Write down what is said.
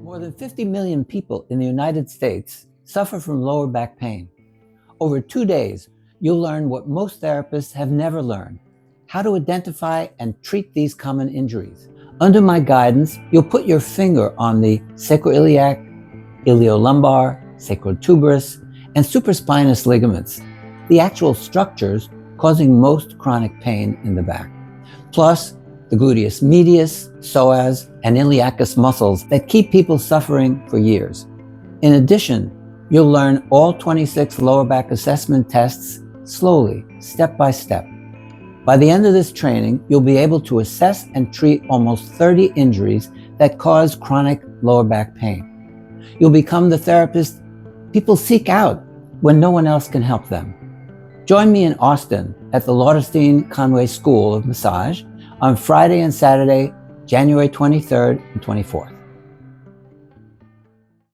More than 50 million people in the United States suffer from lower back pain. Over 2 days, you'll learn what most therapists have never learned: how to identify and treat these common injuries. Under my guidance, you'll put your finger on the sacroiliac, iliolumbar, sacrotuberous, and supraspinous ligaments, the actual structures causing most chronic pain in the back, plus the gluteus medius, psoas, and iliacus muscles that keep people suffering for years. In addition, you'll learn all 26 lower back assessment tests slowly, step by step. By the end of this training, you'll be able to assess and treat almost 30 injuries that cause chronic lower back pain. You'll become the therapist people seek out when no one else can help them. Join me in Austin at the Lauderstein Conway School of Massage on Friday and Saturday, January 23rd and 24th.